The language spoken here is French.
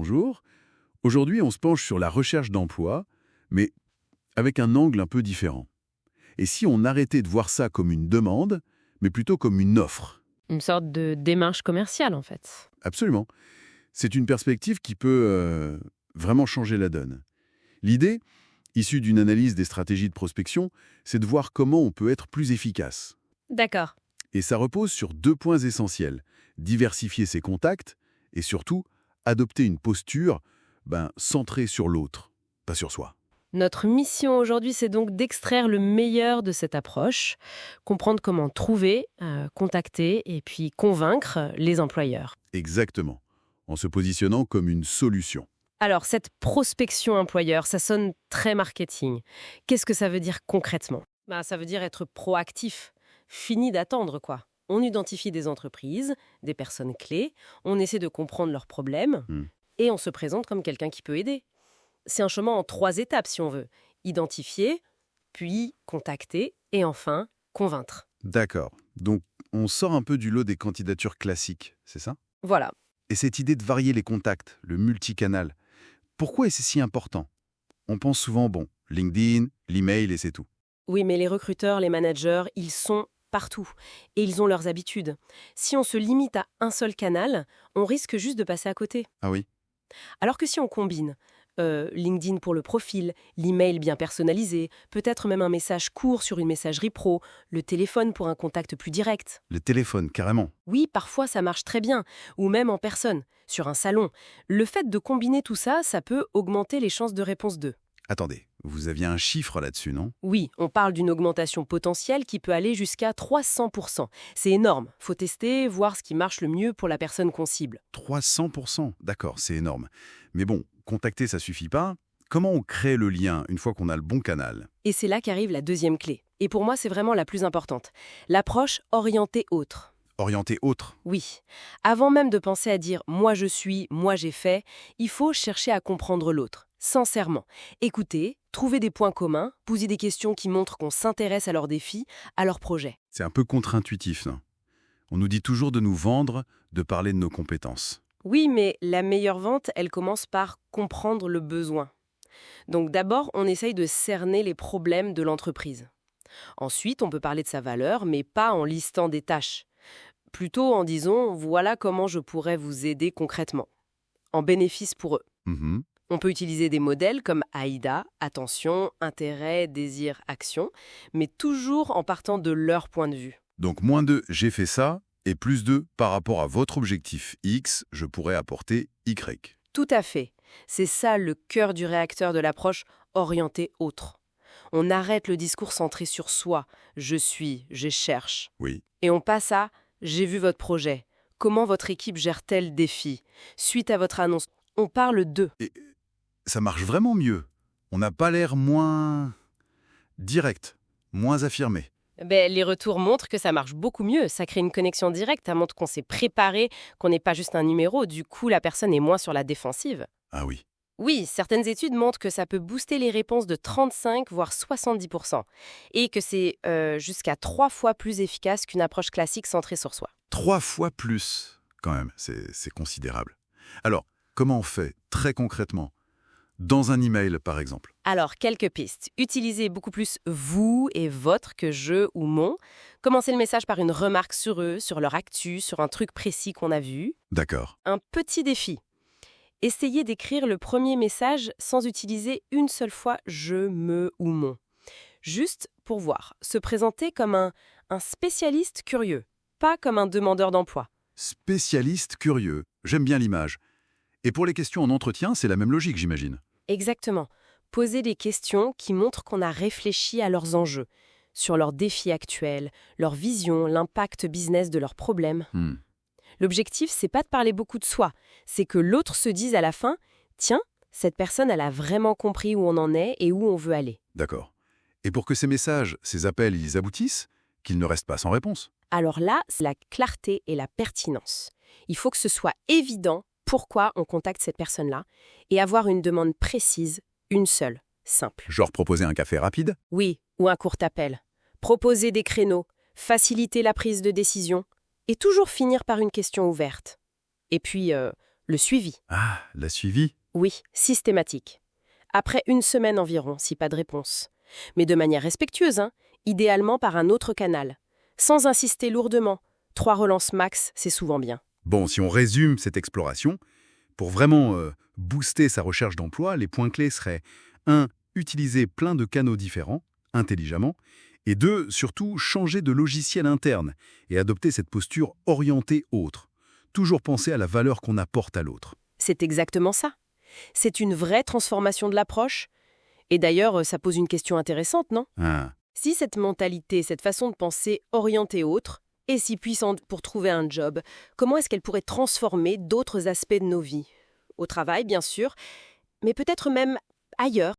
bonjour. Aujourd'hui, on se penche sur la recherche d'emploi, mais avec un angle un peu différent. Et si on arrêtait de voir ça comme une demande, mais plutôt comme une offre? Une sorte de démarche commerciale, en fait. Absolument. C'est une perspective qui peut vraiment changer la donne. L'idée, issue d'une analyse des stratégies de prospection, c'est de voir comment on peut être plus efficace. D'accord. Et ça repose sur 2 points essentiels. Diversifier ses contacts et surtout, adopter une posture centrée sur l'autre, pas sur soi. Notre mission aujourd'hui, c'est donc d'extraire le meilleur de cette approche, comprendre comment trouver, contacter et puis convaincre les employeurs. Exactement. En se positionnant comme une solution. Alors, cette prospection employeur, ça sonne très marketing. Qu'est-ce que ça veut dire concrètement? Ça veut dire être proactif. Fini d'attendre, quoi. On identifie des entreprises, des personnes clés, on essaie de comprendre leurs problèmes et on se présente comme quelqu'un qui peut aider. C'est un chemin en 3 étapes, si on veut. Identifier, puis contacter et enfin convaincre. D'accord. Donc, on sort un peu du lot des candidatures classiques, c'est ça? Voilà. Et cette idée de varier les contacts, le multicanal, pourquoi est-ce si important? On pense souvent, LinkedIn, l'email et c'est tout. Oui, mais les recruteurs, les managers, ils sont partout et ils ont leurs habitudes. Si on se limite à un seul canal, on risque juste de passer à côté. Ah oui? Alors que si on combine LinkedIn pour le profil, l'email bien personnalisé, peut-être même un message court sur une messagerie pro, le téléphone pour un contact plus direct. Le téléphone, carrément. Oui, parfois ça marche très bien, ou même en personne, sur un salon. Le fait de combiner tout ça, ça peut augmenter les chances de réponse d'eux. Attendez, vous aviez un chiffre là-dessus, non? Oui, on parle d'une augmentation potentielle qui peut aller jusqu'à 300%. C'est énorme. Faut tester, voir ce qui marche le mieux pour la personne qu'on cible. 300%, d'accord, c'est énorme. Mais contacter, ça suffit pas. Comment on crée le lien une fois qu'on a le bon canal? Et c'est là qu'arrive la deuxième clé. Et pour moi, c'est vraiment la plus importante. L'approche orientée autre. Orienter autre. Oui. Avant même de penser à dire « moi je suis, moi j'ai fait », il faut chercher à comprendre l'autre, sincèrement. Écouter, trouver des points communs, poser des questions qui montrent qu'on s'intéresse à leurs défis, à leurs projets. C'est un peu contre-intuitif, non? On nous dit toujours de nous vendre, de parler de nos compétences. Oui, mais la meilleure vente, elle commence par comprendre le besoin. Donc d'abord, on essaye de cerner les problèmes de l'entreprise. Ensuite, on peut parler de sa valeur, mais pas en listant des tâches. Plutôt en disant « voilà comment je pourrais vous aider concrètement », en bénéfice pour eux. On peut utiliser des modèles comme AIDA, attention, intérêt, désir, action, mais toujours en partant de leur point de vue. Donc moins de « j'ai fait ça » et plus de « par rapport à votre objectif X, je pourrais apporter Y ». Tout à fait. C'est ça le cœur du réacteur de l'approche orientée autre. On arrête le discours centré sur soi, je suis, je cherche. Oui. Et on passe à j'ai vu votre projet. Comment votre équipe gère-t-elle le défi? Suite à votre annonce, on parle d'eux. Et ça marche vraiment mieux. On n'a pas l'air moins direct, moins affirmé. Les retours montrent que ça marche beaucoup mieux. Ça crée une connexion directe, ça montre qu'on s'est préparé, qu'on n'est pas juste un numéro. Du coup, la personne est moins sur la défensive. Ah oui. Oui, certaines études montrent que ça peut booster les réponses de 35 voire 70%. Et que c'est jusqu'à 3 fois plus efficace qu'une approche classique centrée sur soi. 3 fois plus, quand même, c'est considérable. Alors, comment on fait, très concrètement? Dans un email, par exemple. Alors, quelques pistes. Utilisez beaucoup plus vous et votre que je ou mon. Commencez le message par une remarque sur eux, sur leur actu, sur un truc précis qu'on a vu. D'accord. Un petit défi. Essayez d'écrire le premier message sans utiliser une seule fois je, me ou mon. Juste pour voir. Se présenter comme un spécialiste curieux, pas comme un demandeur d'emploi. Spécialiste curieux. J'aime bien l'image. Et pour les questions en entretien, c'est la même logique, j'imagine. Exactement. Poser des questions qui montrent qu'on a réfléchi à leurs enjeux, sur leurs défis actuels, leur vision, l'impact business de leurs problèmes. L'objectif, c'est pas de parler beaucoup de soi, c'est que l'autre se dise à la fin « Tiens, cette personne, elle a vraiment compris où on en est et où on veut aller. » D'accord. Et pour que ces messages, ces appels, ils aboutissent, qu'ils ne restent pas sans réponse. Alors là, c'est la clarté et la pertinence. Il faut que ce soit évident pourquoi on contacte cette personne-là et avoir une demande précise, une seule, simple. Genre proposer un café rapide? Oui, ou un court appel. Proposer des créneaux, faciliter la prise de décision et toujours finir par une question ouverte. Et puis, le suivi. Ah, la suivi? Oui, systématique. Après une semaine environ, si pas de réponse. Mais de manière respectueuse, hein, idéalement par un autre canal. Sans insister lourdement. 3 relances max, c'est souvent bien. Bon, si on résume cette exploration, pour vraiment booster sa recherche d'emploi, les points clés seraient 1. Utiliser plein de canaux différents, intelligemment, et 2. Surtout, changer de logiciel interne et adopter cette posture orientée autre. Toujours penser à la valeur qu'on apporte à l'autre. C'est exactement ça. C'est une vraie transformation de l'approche. Et d'ailleurs, ça pose une question intéressante, non? Ah, Si cette mentalité, cette façon de penser orientée autre, est si puissante pour trouver un job, comment est-ce qu'elle pourrait transformer d'autres aspects de nos vies? Au travail, bien sûr, mais peut-être même ailleurs.